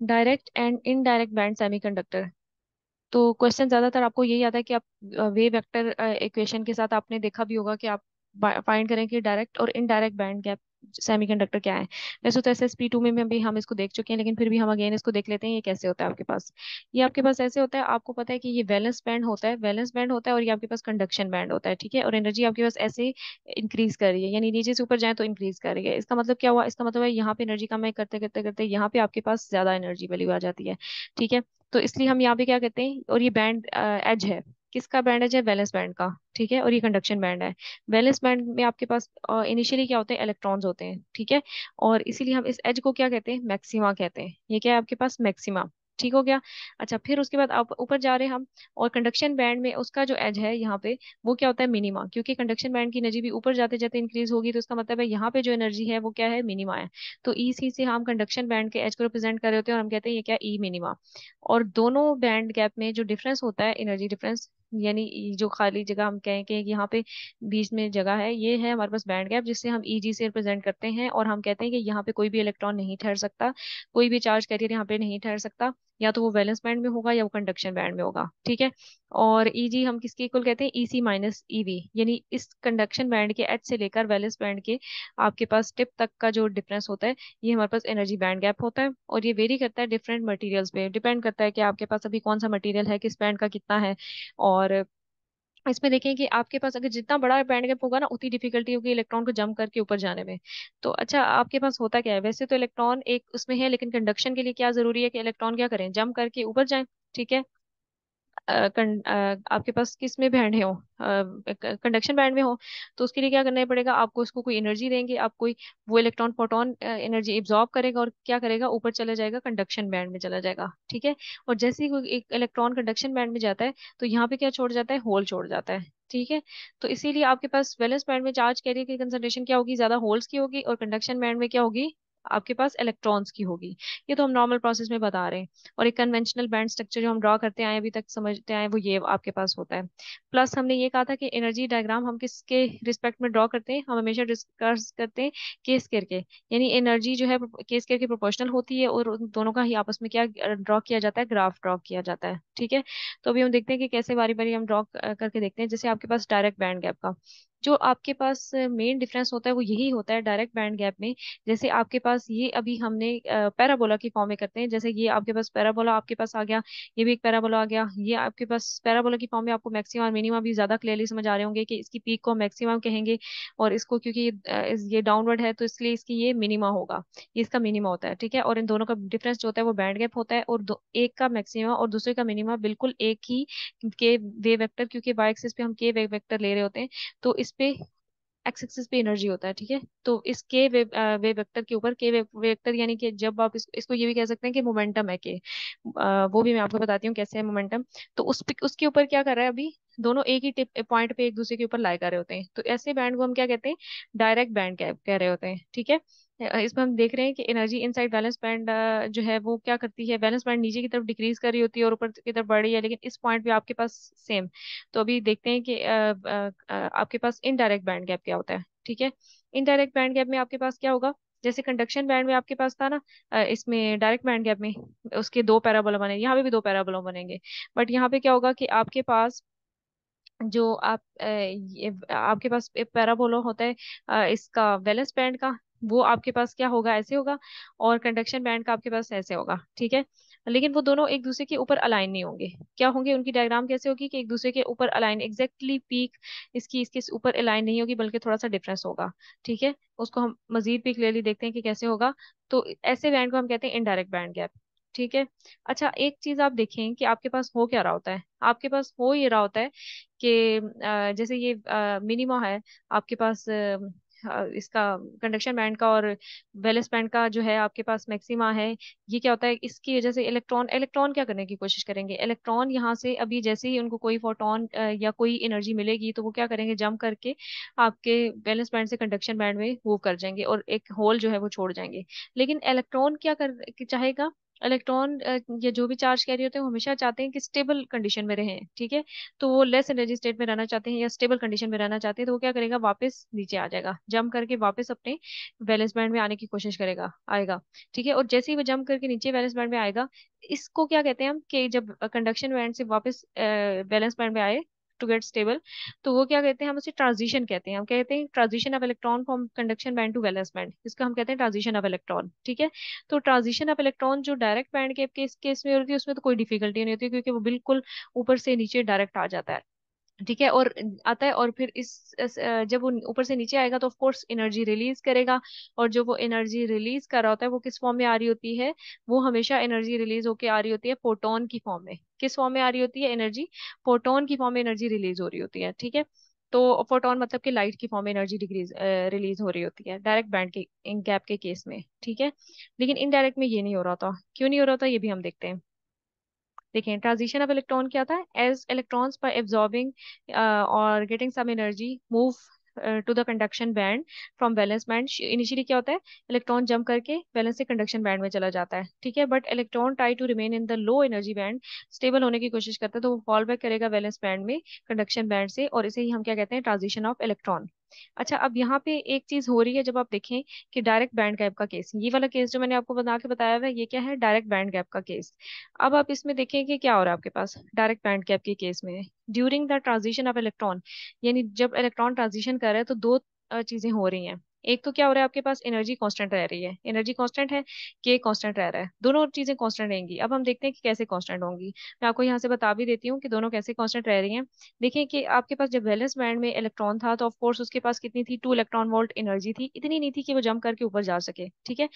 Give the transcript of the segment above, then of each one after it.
Direct and indirect band semiconductor. तो question ज्यादातर आपको यही आता है कि आप वेव वेक्टर इक्वेशन के साथ आपने देखा भी होगा कि आप फाइंड करें कि डायरेक्ट और इनडायरेक्ट बैंड गैप सेमीकंडक्टर क्या है। वैसे तो SSP2 में भी हम इसको देख चुके हैं, लेकिन फिर भी हम अगेन इसको देख लेते हैं ये कैसे होता है आपके पास। ये आपके पास ऐसे होता है, आपको पता है कि ये वैलेंस बैंड होता है, वैलेंस बैंड होता है, और ये आपके पास कंडक्शन बैंड होता है, ठीक है। और एनर्जी आपके पास ऐसे इंक्रीज कर रही है, यानी नीचे से ऊपर जाए तो इंक्रीज कर रही है। इसका मतलब क्या हुआ, इसका मतलब है यहाँ पे एनर्जी कम है, करते करते करते यहाँ पे आपके पास ज्यादा एनर्जी वैल्यू आ जाती है, ठीक है। तो इसलिए हम यहाँ पे क्या कहते हैं, और ये बैंड एज है, किसका बैंड एज है, वैलेंस बैंड का, ठीक है। और ये कंडक्शन बैंड है। वैलेंस बैंड में आपके पास इनिशियली क्या होते हैं, इलेक्ट्रॉन्स होते हैं, ठीक है। और इसीलिए हम इस एज को क्या कहते हैं, मैक्सिमा कहते हैं। ये क्या है आपके पास, मैक्सिमा, ठीक हो गया। अच्छा, फिर उसके बाद आप ऊपर जा रहे हैं हम, और कंडक्शन बैंड में उसका जो एज है यहाँ पे, वो क्या होता है, मिनिमा। क्योंकि कंडक्शन बैंड की एनर्जी भी ऊपर जाते जाते इंक्रीज होगी, तो इसका मतलब है यहाँ पे जो एनर्जी है वो क्या है, मिनिमा है। तो ई सी से हम कंडक्शन बैंड के एज को रिप्रेजेंट कर रहे होते हैं, और हम कहते हैं ये क्या, ई मिनिमा। और दोनों बैंड गैप में जो डिफरेंस होता है, एनर्जी डिफरेंस, यानी ये जो खाली जगह हम कहें कि यहाँ पे बीच में जगह है, ये है हमारे पास बैंड गैप, जिससे हम Eg से रिप्रेजेंट करते हैं। और हम कहते हैं कि यहाँ पे कोई भी इलेक्ट्रॉन नहीं ठहर सकता, कोई भी चार्ज कैरियर यहाँ पे नहीं ठहर सकता। या तो वो वैलेंस बैंड में होगा या वो कंडक्शन बैंड में होगा, ठीक है। और Eg हम किसके इक्वल कहते हैं, Ec माइनस Ev, यानी इस कंडक्शन बैंड के एच से लेकर वैलेंस बैंड के आपके पास टिप तक का जो डिफरेंस होता है, ये हमारे पास एनर्जी बैंड गैप होता है। और ये वेरी करता है डिफरेंट मटेरियल्स पे, डिपेंड करता है कि आपके पास अभी कौन सा मटेरियल है, किस बैंड का कितना है। और इसमें देखें कि आपके पास अगर जितना बड़ा बैंड गैप होगा ना, उतनी डिफिकल्टी होगी इलेक्ट्रॉन को जंप करके ऊपर जाने में। तो अच्छा, आपके पास होता क्या है, वैसे तो इलेक्ट्रॉन एक उसमें है, लेकिन कंडक्शन के लिए क्या जरूरी है कि इलेक्ट्रॉन क्या करें, जंप करके ऊपर जाएं, ठीक है। आपके पास किस में बैंड है हो, कंडक्शन बैंड में हो, तो उसके लिए क्या करना पड़ेगा आपको, उसको कोई एनर्जी देंगे आप, कोई वो इलेक्ट्रॉन प्रोटॉन एनर्जी एब्जॉर्ब करेगा, और क्या करेगा, ऊपर चला जाएगा, कंडक्शन बैंड में चला जाएगा, ठीक है। और जैसे ही कोई एक इलेक्ट्रॉन कंडक्शन बैंड में जाता है, तो यहाँ पे क्या छोड़ जाता है, होल छोड़ जाता है, ठीक है। तो इसीलिए आपके पास वैलेंस बैंड में चार्ज कैरियर की कंसंट्रेशन क्या होगी, ज्यादा होल्स की होगी, और कंडक्शन बैंड में क्या होगी, आपके पास इलेक्ट्रॉन्स की होगी। ये तो हम नॉर्मल प्रोसेस में बता रहे हैं। और एक कन्वेंशनल बैंड स्ट्रक्चर जो हम ड्रॉ करते आए अभी तक समझते आए, वो ये आपके पास होता है। प्लस हमने ये कहा था कि एनर्जी डायग्राम हम किसके रिस्पेक्ट में ड्रॉ करते हैं, हम हमेशा डिस्कस करते हैं केस केयर के, यानी एनर्जी जो है केस केयर की प्रोपोर्शनल होती है, और उन दोनों का ही आपस में क्या ड्रॉ किया जाता है, ग्राफ ड्रॉ किया जाता है, ठीक है। तो अभी हम देखते हैं कि कैसे बारी बारी हम ड्रॉ करके देखते हैं। जैसे आपके पास डायरेक्ट बैंड गैप का जो आपके पास मेन डिफरेंस होता है, वो यही होता है डायरेक्ट बैंड गैप में। जैसे आपके पास ये अभी हमने पैराबोला की फॉर्म में करते हैं, जैसे ये आपके पास पैराबोला आपके पास आ गया, ये भी एक पैराबोला आ गया, ये आपके पास पैराबोला की फॉर्म में आपको मैक्सिमा और मिनिमा भी ज्यादा क्लियरली समझ आ रहे होंगे कि इसकी पीक को मैक्सिमम कहेंगे, और इसको क्योंकि ये डाउनवर्ड है, तो इसलिए इसकी ये मिनिमा होगा, ये इसका मिनिमा होता है, ठीक है। और इन दोनों का डिफरेंस जो होता है वो बैंड गैप होता है, और एक का मैक्सिमा और दूसरे का मिनिमा बिल्कुल एक ही के वेव वेक्टर, क्योंकि वाई एक्सिस पे हम के वेव वेक्टर ले रहे होते हैं, तो इस पे एक्स एक्सिस पे एनर्जी होता है, ठीक है। तो इस के वेव वेक्टर के ऊपर के वेव वेक्टर, यानी कि जब आप इसको ये भी कह सकते हैं कि मोमेंटम है के, वो भी मैं आपको बताती हूँ कैसे है मोमेंटम। तो उसके ऊपर क्या कर रहा है अभी, दोनों एक ही टिप पॉइंट पे एक दूसरे के ऊपर लाई कर रहे होते हैं, तो ऐसे बैंड को हम क्या कहते हैं, डायरेक्ट बैंड कह रहे होते हैं, ठीक है। इसमें हम देख रहे हैं कि एनर्जी इनसाइड बैलेंस बैंड जो है वो क्या करती है, बैलेंस बैंड नीचे की तरफ डिक्रीज कर रही होती है और ऊपर की तरफ बढ़ रही है, लेकिन इस पॉइंट पे आपके पास सेम। तो अभी देखते हैं कि आपके पास इनडायरेक्ट बैंड गैप क्या होता है, ठीक है। इनडायरेक्ट बैंड गैप में आपके पास क्या होगा, जैसे कंडक्शन बैंड में आपके पास था ना, इसमें डायरेक्ट बैंड गैप में उसके दो पैराबोला बने, यहाँ पे भी दो पैराबोला बनेंगे। बट यहाँ पे क्या होगा कि आपके पास जो ये आपके पास एक पैराबोला होता है, इसका वैलेंस बैंड का, वो आपके पास क्या होगा, ऐसे होगा। और कंडक्शन बैंड का आपके पास ऐसे होगा, ठीक है। लेकिन वो दोनों एक दूसरे के ऊपर अलाइन नहीं होंगे, क्या होंगे, उनकी डायग्राम कैसे होगी कि एक दूसरे के ऊपर अलाइन एग्जैक्टली पीक इसकी इसके ऊपर अलाइन नहीं होगी, बल्कि थोड़ा सा डिफरेंस होगा, ठीक है। उसको हम मजीद भी क्लियरली देखते हैं कि कैसे होगा। तो ऐसे बैंड को हम कहते हैं इनडायरेक्ट बैंड गैप, ठीक है। अच्छा, एक चीज आप देखें कि आपके पास हो क्या रहा होता है, आपके पास हो ये रहा होता है कि जैसे ये मिनिमा है आपके पास, इसका कंडक्शन बैंड का, और वैलेंस बैंड का जो है आपके पास मैक्सिमा है। ये क्या होता है, इसकी वजह से इलेक्ट्रॉन इलेक्ट्रॉन क्या करने की कोशिश करेंगे, इलेक्ट्रॉन यहाँ से अभी जैसे ही उनको कोई फोटोन या कोई एनर्जी मिलेगी, तो वो क्या करेंगे, जंप करके आपके वैलेंस बैंड से कंडक्शन बैंड में मूव कर जाएंगे, और एक होल जो है वो छोड़ जाएंगे। लेकिन इलेक्ट्रॉन क्या कर चाहेगा, इलेक्ट्रॉन या जो भी चार्ज कैरी होते हैं वो हमेशा चाहते हैं कि स्टेबल कंडीशन में रहें, ठीक है। तो वो लेस एनर्जी स्टेट में रहना चाहते हैं या स्टेबल कंडीशन में रहना चाहते हैं, तो वो क्या करेगा, वापस नीचे आ जाएगा, जंप करके वापस अपने वैलेंस बैंड में आने की कोशिश करेगा, आएगा। ठीक है, और जैसे ही वो जंप करके नीचे वैलेंस बैंड में आएगा, इसको क्या कहते हैं हम, कि जब कंडक्शन बैंड से वापस वैलेंस बैंड में आए टू गेट स्टेबल, तो वो क्या कहते हैं, हम उसे ट्रांजिशन कहते हैं। हम कहते हैं transition of electron from conduction band to valence band, इसका हम कहते हैं ट्रांजिशन ऑफ इलेक्ट्रॉन, ठीक है। तो ट्रांजिशन ऑफ इलेक्ट्रॉन जो डायरेक्ट बैंड गैप के केस में होती है, उसमें तो कोई डिफिकल्टी नहीं होती, क्योंकि वो बिल्कुल ऊपर से नीचे डायरेक्ट आ जाता है, ठीक है, और आता है। और फिर जब वो ऊपर से नीचे आएगा तो ऑफ कोर्स एनर्जी रिलीज करेगा, और जो वो एनर्जी रिलीज कर रहा होता है वो किस फॉर्म में आ रही होती है, वो हमेशा एनर्जी रिलीज होके आ रही होती है फोटोन की फॉर्म में। किस फॉर्म में आ रही होती है एनर्जी, फोटोन की फॉर्म में एनर्जी रिलीज हो रही होती है, ठीक है। तो फोटोन मतलब कि लाइट की फॉर्म में एनर्जी डिग्रीज रिलीज हो रही होती है डायरेक्ट बैंड के गैप के केस में, ठीक है। लेकिन इनडायरेक्ट में ये नहीं हो रहा था, क्यों नहीं हो रहा था ये भी हम देखते हैं। देखें, ट्रांजिशन ऑफ इलेक्ट्रॉन क्या था, एज इलेक्ट्रॉन्स बाय एब्जॉर्बिंग और getting some energy move to the conduction band from valence band. Initially क्या होता है, इलेक्ट्रॉन जंप करके वैलेंस से कंडक्शन बैंड में चला जाता है, ठीक है, but electron try to remain in the low energy band, stable होने की कोशिश करता है, तो वो फॉल बैक करेगा वैलेंस बैंड में कंडक्शन बैंड से, और इसे ही हम क्या कहते हैं, ट्रांजिशन ऑफ इलेक्ट्रॉन। अच्छा, अब यहाँ पे एक चीज हो रही है, जब आप देखें कि डायरेक्ट बैंड गैप का केस, ये वाला केस जो मैंने आपको बना के बताया हुआ है, ये क्या है, डायरेक्ट बैंड गैप का केस। अब आप इसमें देखें कि क्या हो रहा है आपके पास डायरेक्ट बैंड गैप के केस में, during the transition of electron, यानी जब इलेक्ट्रॉन ट्रांजिशन कर रहा है तो दो चीजें हो रही हैं। एक तो क्या हो रहा है, आपके पास एनर्जी कांस्टेंट रह रही है, एनर्जी कांस्टेंट है, के कांस्टेंट रह रहा है, दोनों चीजें कांस्टेंट रहेंगी। अब हम देखते हैं कि कैसे कांस्टेंट होंगी। मैं आपको यहाँ से बता भी देती हूँ कि दोनों कैसे कांस्टेंट रह रही हैं। देखिए कि आपके पास जब वैलेंस बैंड में इलेक्ट्रॉन था, तो ऑफ कोर्स उसके पास कितनी थी, 2 इलेक्ट्रॉन वोल्ट एनर्जी थी, इतनी नहीं थी कि वो जंप करके ऊपर जा सके, ठीक है।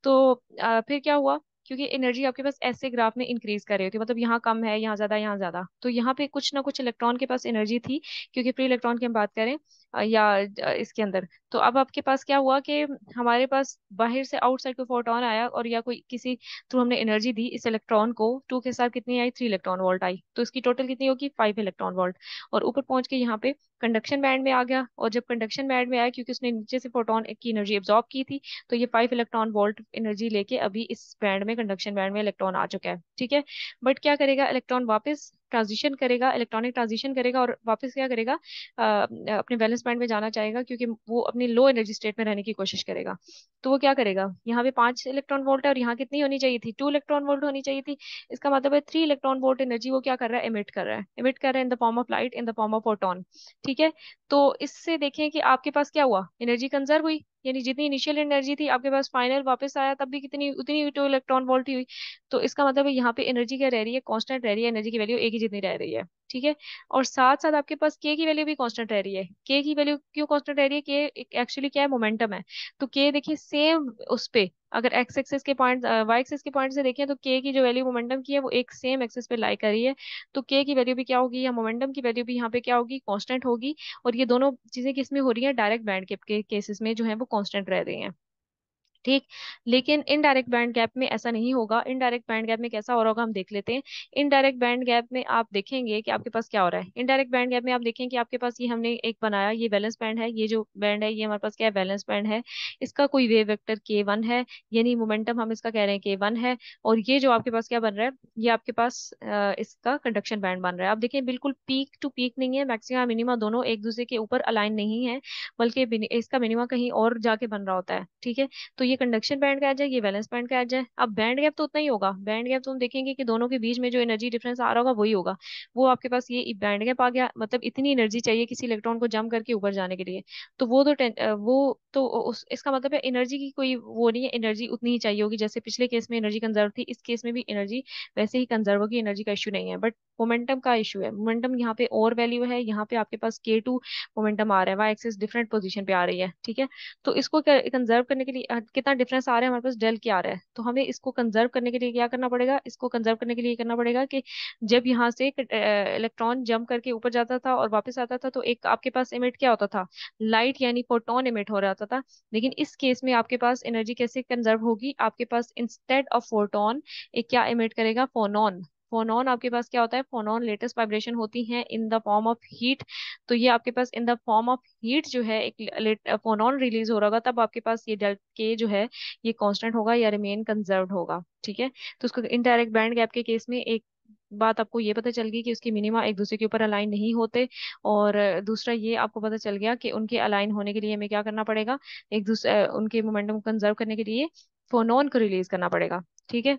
तो फिर क्या हुआ, क्योंकि एनर्जी आपके पास ऐसे ग्राफ में इंक्रीज कर रही होती है, मतलब यहाँ कम है, यहाँ ज्यादा, यहाँ ज्यादा, तो यहाँ पे कुछ ना कुछ इलेक्ट्रॉन के पास एनर्जी थी, क्योंकि फ्री इलेक्ट्रॉन की हम बात करें या इसके अंदर। तो अब आपके पास क्या हुआ कि हमारे पास बाहर से आउटसाइड कोई फोटोन आया, और या कोई किसी थ्रू हमने एनर्जी दी इस इलेक्ट्रॉन को, 2 के साथ कितनी आई, 3 इलेक्ट्रॉन वोल्ट आई, तो इसकी टोटल कितनी होगी, 5 इलेक्ट्रॉन वोल्ट। और ऊपर पहुंच के यहाँ पे कंडक्शन बैंड में आ गया, और जब कंडक्शन बैंड में आया, क्योंकि उसने नीचे से फोटोन की एनर्जी एब्जॉर्ब की थी, तो ये 5 इलेक्ट्रॉन वोल्ट एनर्जी लेके अभी इस बैंड में, कंडक्शन बैंड में इलेक्ट्रॉन आ चुका है, ठीक है। बट क्या करेगा, इलेक्ट्रॉन वापस ट्रांजिशन करेगा, इलेक्ट्रॉनिक ट्रांजिशन करेगा, और वापस क्या करेगा, अपने वैलेंस बैंड में जाना चाहेगा, क्योंकि वो अपनी लो एनर्जी स्टेट में रहने की कोशिश करेगा। तो वो क्या करेगा, यहाँ पे 5 इलेक्ट्रॉन वोल्ट है, और यहाँ कितनी होनी चाहिए थी, 2 इलेक्ट्रॉन वोल्ट होनी चाहिए थी। इसका मतलब है 3 इलेक्ट्रॉन वोल्ट एनर्जी वो क्या कर रहा है, एमिट कर रहा है, एमिट कर रहा है इन the form of light, in the form of photon, ठीक है। तो इससे देखें कि आपके पास क्या हुआ, एनर्जी कंजर्व हुई, यानी जितनी इनिशियल एनर्जी थी आपके पास, फाइनल वापस आया तब भी कितनी, उतनी 2 इलेक्ट्रॉन वोल्ट ही हुई। तो इसका मतलब है यहाँ पे एनर्जी क्या रह रही है, कांस्टेंट रह रही है, एनर्जी की वैल्यू एक ही जितनी रह रही है, ठीक है। और साथ साथ आपके पास के की वैल्यू भी कांस्टेंट रह रही है। के की वैल्यू क्यों कांस्टेंट रह रही है, के एक्चुअली क्या है, मोमेंटम है। तो के देखिए सेम उस पे, अगर एक्स एक्सिस के पॉइंट, वाई एक्सिस के पॉइंट से देखें, तो के की जो वैल्यू मोमेंटम की है वो एक सेम एक्सिस पे लाई कर रही है। तो के की वैल्यू भी क्या होगी, या मोमेंटम की वैल्यू भी यहाँ पे क्या होगी, कांस्टेंट होगी। और ये दोनों चीजें किसमें हो रही हैं, डायरेक्ट बैंड गैप के केसेस में जो है वो कांस्टेंट रह रही हैं, ठीक। लेकिन इनडायरेक्ट बैंड गैप में ऐसा नहीं होगा। इनडायरेक्ट बैंड गैप में कैसा हो रहा होगा, हम देख लेते हैं। इनडायरेक्ट बैंड गैप में आप देखेंगे कि आपके पास क्या हो रहा है। इनडायरेक्ट बैंड गैप में आप देखें कि आपके पास ये हमने एक बनाया, ये बैलेंस बैंड है, ये जो बैंड है ये हमारे पास क्या है, बैलेंस बैंड है। इसका कोई वेव वेक्टर k1 है, यानी मोमेंटम हम इसका कह रहे हैं k1 है। और ये जो आपके पास क्या बन रहा है, ये आपके पास इसका कंडक्शन बैंड बन रहा है। आप देखें बिल्कुल पीक टू पीक नहीं है, मैक्सिमम मिनिमा दोनों एक दूसरे के ऊपर अलाइन नहीं है, बल्कि इसका मिनिमा कहीं और जाके बन रहा होता है, ठीक है। तो ये कंडक्शन बैंड का आ जाए, ये वैलेंस बैंड का आ जाए। अब बैंड गैप तो उतना ही होगा, बैंड गैप तो हम देखेंगे कि दोनों के बीच में जो एनर्जी डिफरेंस आ रहा होगा वही होगा। वो आपके पास ये बैंड गैप आ गया, मतलब इतनी एनर्जी चाहिए किसी इलेक्ट्रॉन को जंप करके ऊपर जाने के लिए। तो वो तो इसका मतलब है एनर्जी की कोई वो नहीं है, एनर्जी उतनी ही चाहिए होगी, जैसे पिछले केस में एनर्जी कंजर्व थी, इस केस में भी एनर्जी वैसे ही कंजर्व होगी, एनर्जी का इशू नहीं है। बट मोमेंटम का इशू है, मोमेंटम यहाँ पे और वैल्यू है, यहाँ पे आपके पास k2 मोमेंटम आ रहा है, वाई एक्सिस डिफरेंट पोजीशन पे आ रही है, ठीक है। तो इसको कंजर्व करने के लिए कितना डिफरेंस आ रहा है हमारे पास, डेल के आ रहा है, तो हमें इसको कंजर्व करने के लिए क्या करना पड़ेगा, इसको कंजर्व करने के लिए करना पड़ेगा कि जब यहाँ से इलेक्ट्रॉन जंप करके ऊपर जाता था और वापस आता था, तो एक आपके पास इमिट क्या होता था, लाइट यानी फोटोन इमिट हो रहा होता था। लेकिन इस केस में आपके पास एनर्जी कैसे कंजर्व होगी, आपके पास इंस्टेड ऑफ फोटोन एक क्या इमिट करेगा, फोनॉन, फोनॉन आपके पास क्या होता है, फोनॉन लेटेस्ट वाइब्रेशन होती हैं in the form of heat. तो ये आपके पास in the form of heat जो है एक फोनॉन रिलीज हो रहा होगा, तब आपके पास ये डेल्टा के जो है ये कांस्टेंट होगा या रिमेन कंजर्व्ड होगा। ठीक है, तो उसको इनडायरेक्ट बैंड गैप के केस में एक बात आपको ये पता चल गई कि उसकी मिनिमा एक दूसरे के ऊपर अलाइन नहीं होते। और दूसरा ये आपको पता चल गया कि उनके अलाइन होने के लिए हमें क्या करना पड़ेगा, एक दूसरे उनके मोमेंटम कंजर्व करने के लिए फोनॉन को रिलीज करना पड़ेगा। ठीक है।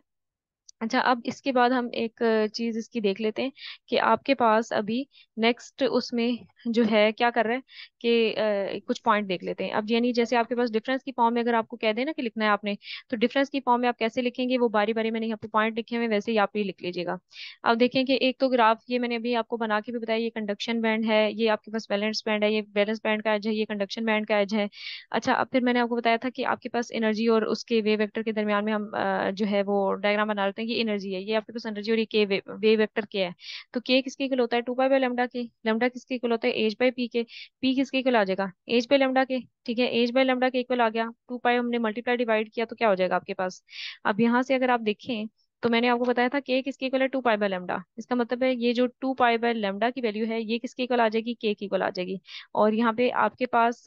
अच्छा, अब इसके बाद हम एक चीज इसकी देख लेते हैं कि आपके पास अभी नेक्स्ट उसमें जो है क्या कर रहा है कि कुछ पॉइंट देख लेते हैं। अब यानी जैसे आपके पास डिफरेंस की फॉर्म में अगर आपको कह देना कि लिखना है आपने, तो डिफरेंस की फॉर्म में आप कैसे लिखेंगे वो बारी बारी मैंने यहाँ पे पॉइंट लिखे हुए हैं, वैसे ही आप भी लिख लीजिएगा। अब देखें कि एक तो ग्राफ ये मैंने अभी आपको बना के भी बताया, ये कंडक्शन बैंड है, ये आपके पास वैलेंस बैंड है, ये वैलेंस बैंड का एज है, ये कंडक्शन बैंड का एज है। अच्छा, अब फिर मैंने आपको बताया था कि आपके पास एनर्जी और उसके वेव वेक्टर के दरमियान में हम जो है वो डायग्राम बना लेते हैं कि एनर्जी है, ये आपके पास एनर्जी और ये के वेव वेक्टर के है। तो के किसके इक्वल होता है, 2 पाई बाय लेमडा के। लेमडा किसके इक्वल होता है, एज बाय पी के। पी किसके इक्वल आ जाएगा, एज बाय लेमडा के। ठीक है, एज बाय लेमडा के इक्वल आ गया, 2 पाई हमने मल्टीप्लाई डिवाइड किया तो क्या हो जाएगा आपके पास। अब यहाँ से अगर आप देखें तो मैंने आपको बताया था के किसके इक्वल है, 2 पाई बाय लेमडा। इसका मतलब है ये जो 2 पाई बाय लेमडा की वैल्यू है ये किसके इक्वल आ जाएगी, के की इक्वल आ जाएगी। और यहाँ पे आपके पास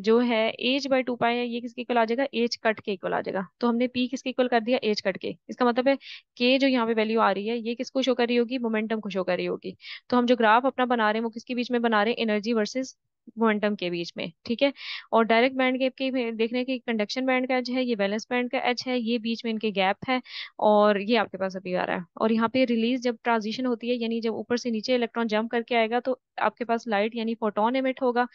जो है एज बाय 2 पाई है, ये किसके इक्वल आ जाएगा, एज कट के इक्वल आ जाएगा। तो हमने पी किसके इक्वल कर दिया, एज कट के। इसका मतलब है के जो यहाँ पे वैल्यू आ रही है ये किसको शो कर रही होगी, मोमेंटम को शो कर रही होगी। तो हम जो ग्राफ अपना बना रहे हैं वो किसके बीच में बना रहे हैं, एनर्जी वर्सेस मोमेंटम के बीच में। ठीक है। और डायरेक्ट बैंड गैप के देख रहे हैं कि कंडक्शन बैंड का एज है, ये वैलेंस बैंड का एज है, ये बीच में इनके गैप है। और ये आपके पास अभी आ रहा है। और यहाँ पे रिलीज जब ट्रांजिशन होती है, यानी जब ऊपर से नीचे इलेक्ट्रॉन जंप करके आएगा तो आपके पास लाइट यानी फोटोन एमिट होगा।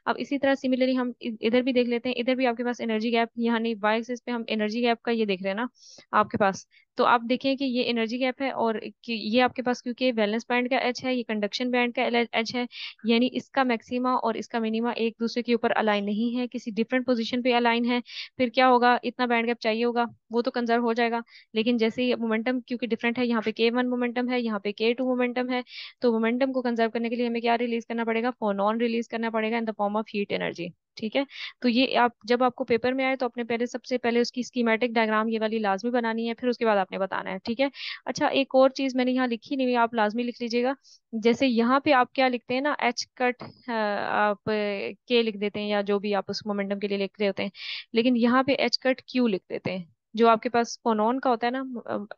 अब इसी तरह सिमिलरली हम इधर भी देख लेते हैं, इधर भी आपके पास एनर्जी गैप, यानी वाई एक्सिस पे हम एनर्जी गैप का ये देख रहे हैं ना आपके पास। तो आप देखें कि ये एनर्जी गैप है और ये आपके पास क्योंकि वैलेंस बैंड का एच है, ये कंडक्शन बैंड का एच है, यानी इसका मैक्सिमा और इसका मिनिमा एक दूसरे के ऊपर अलाइन नहीं है, किसी डिफरेंट पोजीशन पे अलाइन है। फिर क्या होगा, इतना बैंड गैप चाहिए होगा, वो तो कंजर्व हो जाएगा। लेकिन जैसे ही मोमेंटम क्योंकि डिफरेंट है, यहाँ पे के वन मोमेंटम है, यहाँ पे के टू मोमेंटम है, तो मोमेंटम को कंजर्व करने के लिए हमें क्या रिलीज करना पड़ेगा, फोनॉन रिलीज करना पड़ेगा इन the form of heat energy. ठीक है। तो ये आप जब आपको पेपर में आए तो अपने पहले सबसे पहले उसकी स्कीमेटिक डायग्राम ये वाली लाजमी बनानी है, फिर उसके बाद आपने बताना है। ठीक है। अच्छा, एक और चीज मैंने यहाँ लिखी नहीं है, आप लाजमी लिख लीजिएगा। जैसे यहाँ पे आप क्या लिखते हैं ना, एच कट आप के लिख देते हैं या जो भी आप उस मोमेंटम के लिए लिख रहे होते हैं, लेकिन यहाँ पे एच कट क्यू लिख देते हैं। जो आपके पास फोनॉन का होता है ना,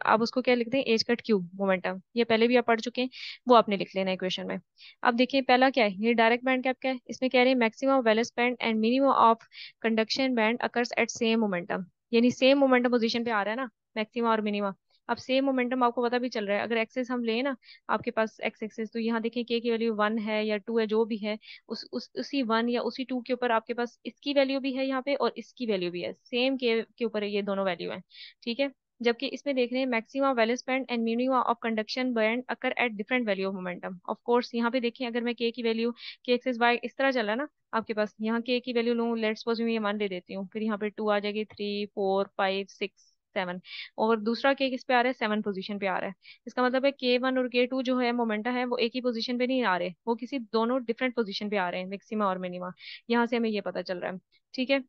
आप उसको क्या लिखते हैं, एच कट क्यू मोमेंटम। ये पहले भी आप पढ़ चुके हैं, वो आपने लिख लेना है इक्वेशन में। अब देखिए पहला क्या है, ये डायरेक्ट बैंड गैप क्या है, इसमें कह रहे हैं maximum valence band and minimum of conduction band occurs at same momentum. यानी सेम मोमेंटम पोजीशन पे आ रहा है ना, मैक्सिमा और मिनिमा। अब सेम मोमेंटम आपको पता भी चल रहा है, अगर एक्सेस हम लें ना आपके पास एक्स एक्सेस, तो यहाँ देखें के की वैल्यू 1 है या 2 है जो भी है, उसी 1 या उसी 2 के ऊपर आपके पास इसकी वैल्यू भी है यहाँ पे और इसकी वैल्यू भी है, सेम के ऊपर ये दोनों वैल्यू है। ठीक है। जबकि इसमें देख रहे हैं maxima valence band and minima of conduction band occur at different value of momentum. Of course यहाँ पे देखें, अगर मैं के की वैल्यू के एक्सेस वाई इस तरह चला ना आपके पास, यहाँ के की वैल्यू लूँ, लेट्स सपोज मैं ये 1 दे देती हूँ, फिर यहाँ पे 2 आ जाएगी, 3 4 5 6 7, और दूसरा के किस पे आ रहा है, 7 पोजीशन पे आ रहा है। इसका मतलब है के 1 और के 2 जो है मोमेंटा है वो एक ही पोजीशन पे नहीं आ रहे, वो किसी दोनों डिफरेंट पोजीशन पे आ रहे हैं, मैक्सिमा और मिनिमा। यहाँ से हमें ये पता चल रहा है। ठीक है।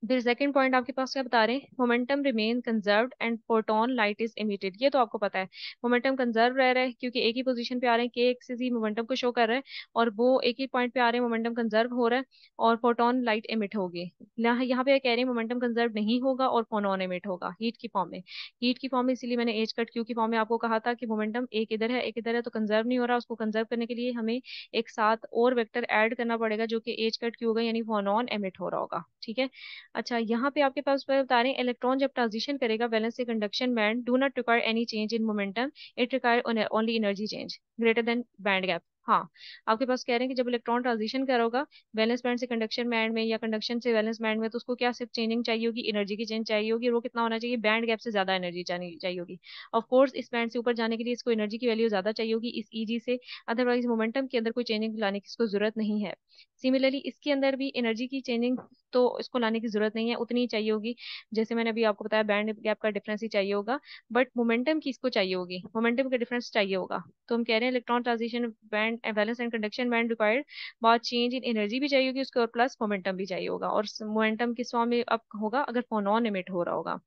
फिर सेकंड पॉइंट आपके पास क्या बता रहे हैं, momentum remain conserved and photon light is emitted. ये तो आपको पता है, मोमेंटम कंजर्व रह रहा है क्योंकि एक ही पोजीशन पे आ रहे हैं, के एक्सिस ही मोमेंटम को शो कर रहा है, और वो एक ही पॉइंट पे आ रहे हैं, मोमेंटम कंजर्व हो रहा है और फोटोन लाइट एमिट होगी। यहाँ पे कह रहे हैं मोमेंटम कंजर्व नहीं होगा और फोनोन एमिट होगा हीट की फॉर्म में। हीट की फॉर्म में इसीलिए मैंने एच कट क्यू की फॉर्म में आपको कहा था कि मोमेंटम एक इधर है एक इधर है, तो कंजर्व नहीं हो रहा, उसको कंजर्व करने के लिए हमें एक साथ और वेक्टर ऐड करना पड़ेगा जो कि एच कट क्यू होगा, यानी फोनोन एमिट हो रहा होगा। ठीक है। अच्छा, यहाँ पे आपके पास बता रहे हैं इलेक्ट्रॉन जब ट्रांजिशन करेगा वैलेंस से conduction band do not require any change in momentum, it require only energy change greater than band gap. हाँ, आपके पास कह रहे हैं कि जब इलेक्ट्रॉन ट्रांजिशन करोगा वैलेंस बैंड से कंडक्शन बैंड में या कंडक्शन से वैलेंस बैंड में, तो उसको क्या सिर्फ चेंजिंग चाहिए होगी, एनर्जी की चेंज चाहिए होगी, और वो कितना होना चाहिए, बैंड गैप से ज्यादा एनर्जी चाहिए होगी। ऑफ कोर्स इस बैंड से ऊपर जाने के लिए इसको एनर्जी की वैल्यू ज्यादा चाहिए होगी इस ईजी से, अदरवाइज मोमेंटम के अंदर कोई चेंजिंग लाने की इसको जरूरत नहीं है। सिमिलरली इसके अंदर भी एनर्जी की चेंजिंग तो इसको लाने की जरूरत नहीं है, उतनी ही चाहिए होगी जैसे मैंने अभी आपको बताया, बैंड गैप का डिफरेंस ही चाहिए होगा। बट मोमेंटम की इसको चाहिए होगी, मोमेंटम का डिफरेंस चाहिए होगा। तो हम कह रहे हैं electron transition band balance and conduction band required, बहुत चेंज इन एनर्जी भी चाहिए होगी उसको, और प्लस मोमेंटम भी चाहिए होगा। और मोमेंटम किस फॉर्म में अब होगा, अगर फोनॉन एमिट हो रहा होगा।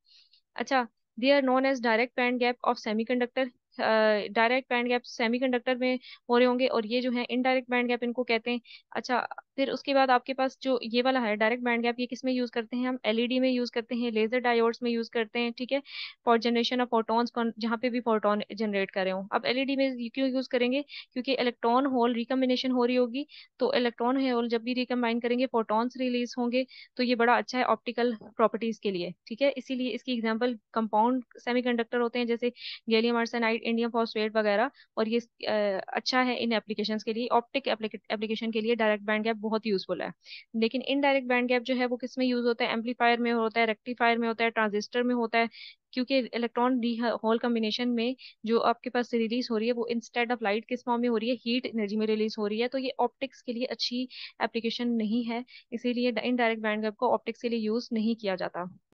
अच्छा, they are known as direct band gap of semiconductor. Direct band gap semiconductor में हो रहे होंगे, और ये जो है इनडायरेक्ट बैंड गैप इनको कहते हैं। अच्छा, फिर उसके बाद आपके पास जो ये वाला है डायरेक्ट बैंड गैप, ये किस में यूज करते हैं हम? एलईडी में यूज करते हैं, लेजर डायोड्स में यूज करते हैं, ठीक है, फॉर जनरेशन ऑफ फोटॉन्स, जहाँ पे भी फोटोन जनरेट कर रहे हो। अब एलईडी में क्यों यूज करेंगे? क्योंकि इलेक्ट्रॉन होल रिकम्बिनेशन हो रही होगी, तो इलेक्ट्रॉन होल जब भी रिकम्बाइन करेंगे फोटॉन्स रिलीज होंगे, तो ये बड़ा अच्छा है ऑप्टिकल प्रॉपर्टीज के लिए, ठीक है। इसीलिए इसकी एग्जांपल कंपाउंड सेमीकंडक्टर होते हैं, जैसे गैलियम आर्सेनाइड, इंडियम फॉस्फेट वगैरह। और ये अच्छा है इन एप्लीकेशंस के लिए, ऑप्टिक एप्लीकेशन के लिए डायरेक्ट बैंड गैप बहुत यूजफुल है। लेकिन इनडायरेक्ट बैंड गैप जो है वो किस में यूज होता है? एम्पलीफायर में होता है, रेक्टिफायर में होता है, ट्रांजिस्टर में होता है। क्योंकि इलेक्ट्रॉन डी होल कॉम्बिनेशन में जो आपके पास रिलीज हो रही है वो इंस्टेड ऑफ लाइट किस फॉर्म में हो रही है? हीट एनर्जी में रिलीज हो रही है, तो ये ऑप्टिक्स के लिए अच्छी एप्लीकेशन नहीं है। इसीलिए इनडायरेक्ट बैंड गैप को ऑप्टिक्स के लिए यूज नहीं किया जाता।